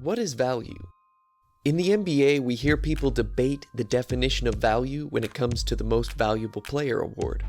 What is value? In the NBA, we hear people debate the definition of value when it comes to the Most Valuable Player award.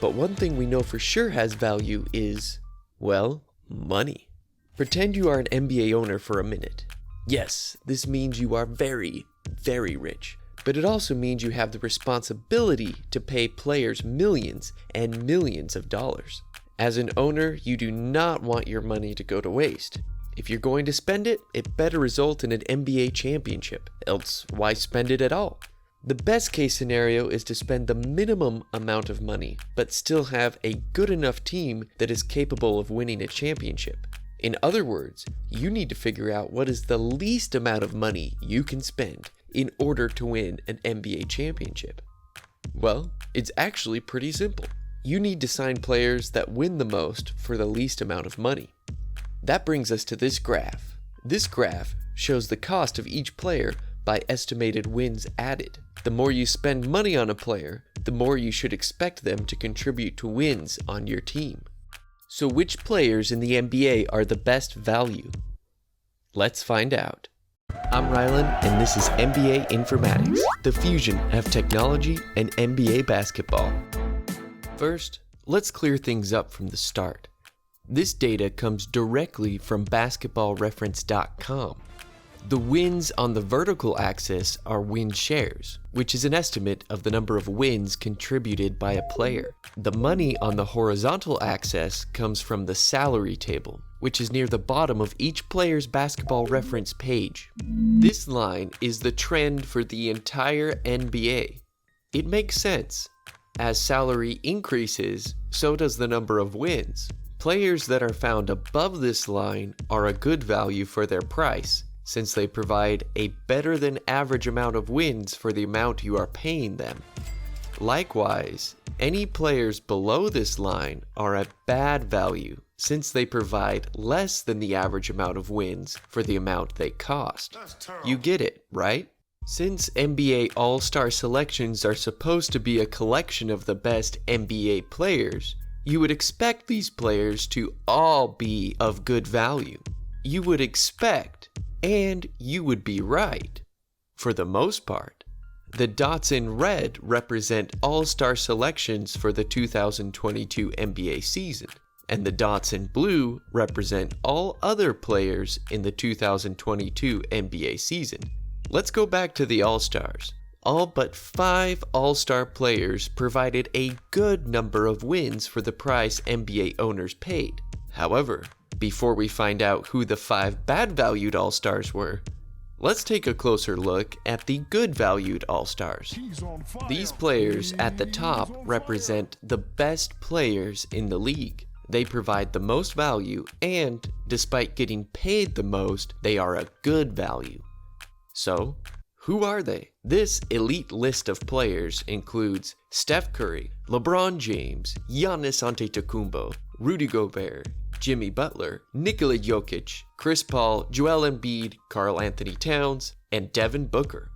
But one thing we know for sure has value is, well, money. Pretend you are an NBA owner for a minute. Yes, this means you are very, very rich. But it also means you have the responsibility to pay players millions and millions of dollars. As an owner, you do not want your money to go to waste. If you're going to spend it, it better result in an NBA championship, else why spend it at all? The best case scenario is to spend the minimum amount of money, but still have a good enough team that is capable of winning a championship. In other words, you need to figure out what is the least amount of money you can spend in order to win an NBA championship. Well, it's actually pretty simple. You need to sign players that win the most for the least amount of money. That brings us to this graph. This graph shows the cost of each player by estimated wins added. The more you spend money on a player, the more you should expect them to contribute to wins on your team. So which players in the NBA are the best value? Let's find out. I'm Rylan, and this is NBA Informatics, the fusion of technology and NBA basketball. First, let's clear things up from the start. This data comes directly from basketballreference.com. The wins on the vertical axis are win shares, which is an estimate of the number of wins contributed by a player. The money on the horizontal axis comes from the salary table, which is near the bottom of each player's basketball reference page. This line is the trend for the entire NBA. It makes sense. As salary increases, so does the number of wins. Players that are found above this line are a good value for their price, since they provide a better than average amount of wins for the amount you are paying them. Likewise, any players below this line are a bad value, since they provide less than the average amount of wins for the amount they cost. You get it, right? Since NBA All-Star selections are supposed to be a collection of the best NBA players, you would expect these players to all be of good value. You would expect, and you would be right, for the most part. The dots in red represent all-star selections for the 2022 NBA season, and the dots in blue represent all other players in the 2022 NBA season. Let's go back to the All-Stars. All but 5 All-Star players provided a good number of wins for the price NBA owners paid. However, before we find out who the 5 bad-valued All-Stars were, let's take a closer look at the good-valued All-Stars. These players at the top represent the best players in the league. They provide the most value, and despite getting paid the most, they are a good value. So, who are they? This elite list of players includes Steph Curry, LeBron James, Giannis Antetokounmpo, Rudy Gobert, Jimmy Butler, Nikola Jokic, Chris Paul, Joel Embiid, Karl Anthony Towns, and Devin Booker.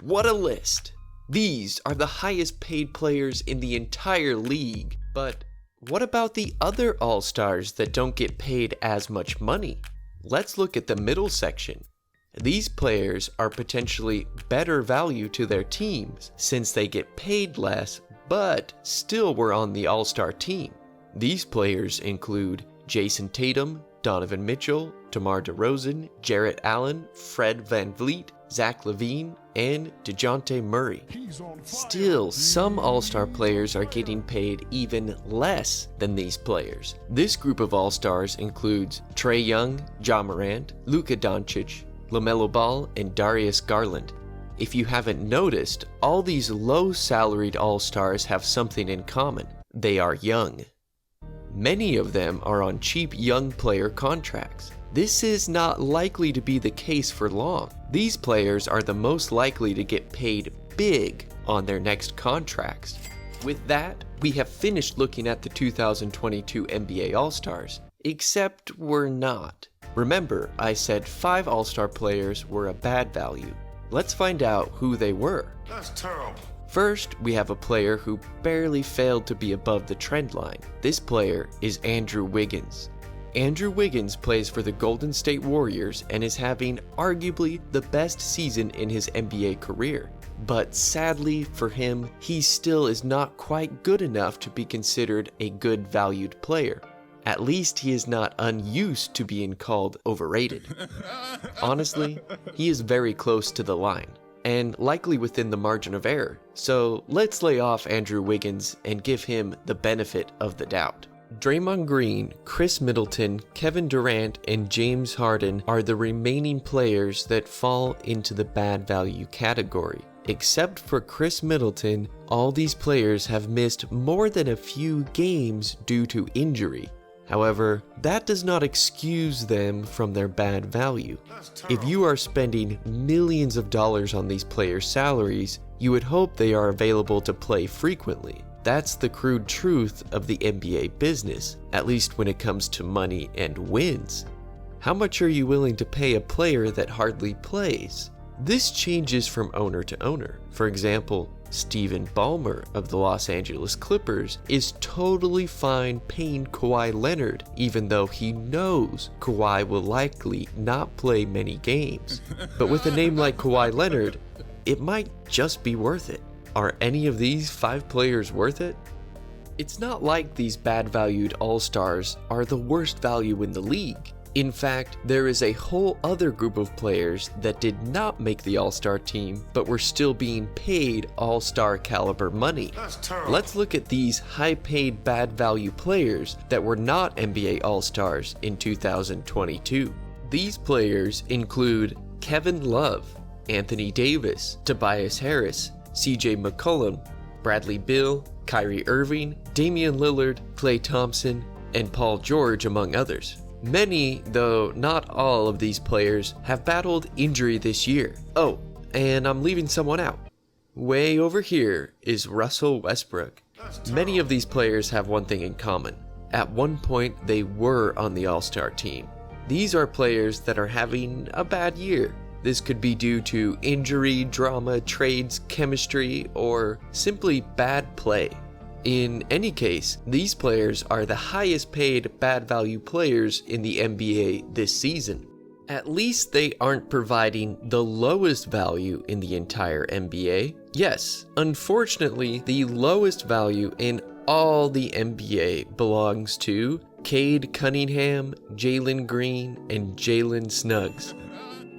What a list! These are the highest paid players in the entire league. But what about the other All-Stars that don't get paid as much money? Let's look at the middle section. These players are potentially better value to their teams since they get paid less but still were on the All-Star team. These players include Jason Tatum, Donovan Mitchell, DeMar DeRozan, Jarrett Allen, Fred VanVleet, Zach LaVine, and DeJounte Murray. Still, some All-Star players are getting paid even less than these players. This group of All-Stars includes Trae Young, Ja Morant, Luka Doncic, LaMelo Ball, and Darius Garland. If you haven't noticed, all these low-salaried All-Stars have something in common. They are young. Many of them are on cheap young player contracts. This is not likely to be the case for long. These players are the most likely to get paid big on their next contracts. With that, we have finished looking at the 2022 NBA All-Stars, except we're not. Remember, I said 5 All-Star players were a bad value. Let's find out who they were. That's terrible. First, we have a player who barely failed to be above the trend line. This player is Andrew Wiggins. Andrew Wiggins plays for the Golden State Warriors and is having arguably the best season in his NBA career. But sadly for him, he still is not quite good enough to be considered a good valued player. At least he is not unused to being called overrated. Honestly, he is very close to the line, and likely within the margin of error, so let's lay off Andrew Wiggins and give him the benefit of the doubt. Draymond Green, Chris Middleton, Kevin Durant, and James Harden are the remaining players that fall into the bad value category. Except for Chris Middleton, all these players have missed more than a few games due to injury. However, that does not excuse them from their bad value. If you are spending millions of dollars on these players' salaries, you would hope they are available to play frequently. That's the crude truth of the NBA business, at least when it comes to money and wins. How much are you willing to pay a player that hardly plays? This changes from owner to owner. For example, Stephen Ballmer of the Los Angeles Clippers is totally fine paying Kawhi Leonard, even though he knows Kawhi will likely not play many games. But with a name like Kawhi Leonard, it might just be worth it. Are any of these 5 players worth it? It's not like these bad valued all-stars are the worst value in the league. In fact, there is a whole other group of players that did not make the All-Star team, but were still being paid All-Star caliber money. Let's look at these high-paid bad value players that were not NBA All-Stars in 2022. These players include Kevin Love, Anthony Davis, Tobias Harris, CJ McCollum, Bradley Beal, Kyrie Irving, Damian Lillard, Klay Thompson, and Paul George, among others. Many, though not all, of these players have battled injury this year. Oh, and I'm leaving someone out. Way over here is Russell Westbrook. Many of these players have one thing in common. At one point, they were on the All-Star team. These are players that are having a bad year. This could be due to injury, drama, trades, chemistry, or simply bad play. In any case, these players are the highest paid bad value players in the NBA this season. At least they aren't providing the lowest value in the entire NBA. Yes, unfortunately, the lowest value in all the NBA belongs to Cade Cunningham, Jalen Green, and Jalen Suggs.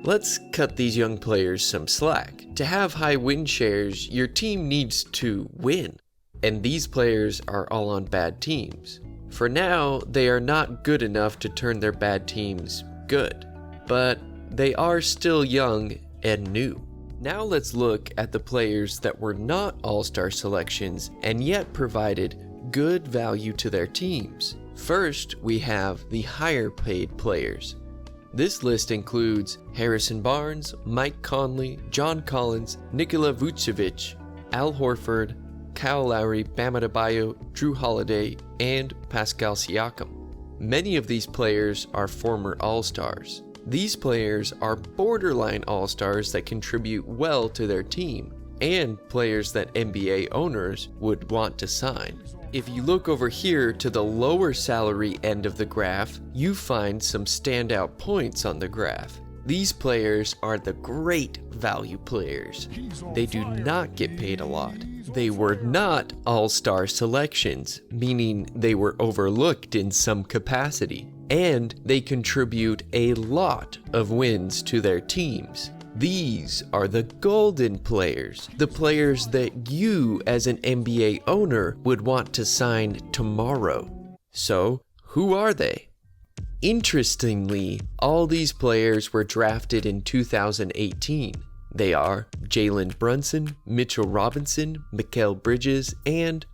Let's cut these young players some slack. To have high win shares, your team needs to win. And these players are all on bad teams. For now, they are not good enough to turn their bad teams good, but they are still young and new. Now let's look at the players that were not all-star selections and yet provided good value to their teams. First, we have the higher paid players. This list includes Harrison Barnes, Mike Conley, John Collins, Nikola Vucevic, Al Horford, Kyle Lowry, Bam Adebayo, Drew Holiday, and Pascal Siakam. Many of these players are former All-Stars. These players are borderline All-Stars that contribute well to their team, and players that NBA owners would want to sign. If you look over here to the lower salary end of the graph, you find some standout points on the graph. These players are the great value players. They do not get paid a lot. They were not all-star selections, meaning they were overlooked in some capacity. And they contribute a lot of wins to their teams. These are the golden players, the players that you as an NBA owner would want to sign tomorrow. So, who are they? Interestingly, all these players were drafted in 2018. They are Jalen Brunson, Mitchell Robinson, Mikal Bridges, and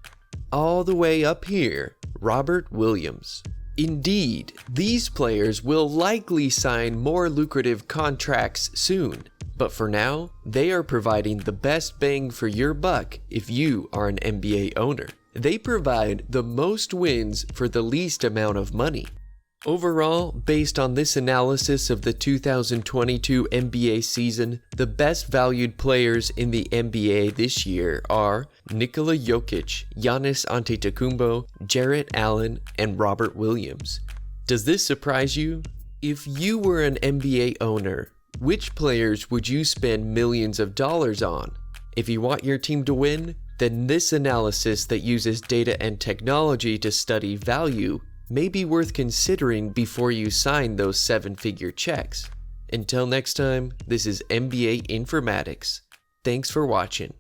all the way up here, Robert Williams. Indeed, these players will likely sign more lucrative contracts soon, but for now, they are providing the best bang for your buck if you are an NBA owner. They provide the most wins for the least amount of money. Overall, based on this analysis of the 2022 NBA season, the best valued players in the NBA this year are Nikola Jokic, Giannis Antetokounmpo, Jarrett Allen, and Robert Williams. Does this surprise you? If you were an NBA owner, which players would you spend millions of dollars on? If you want your team to win, then this analysis that uses data and technology to study value may be worth considering before you sign those 7-figure checks. Until next time, this is MBA Informatics. Thanks for watching.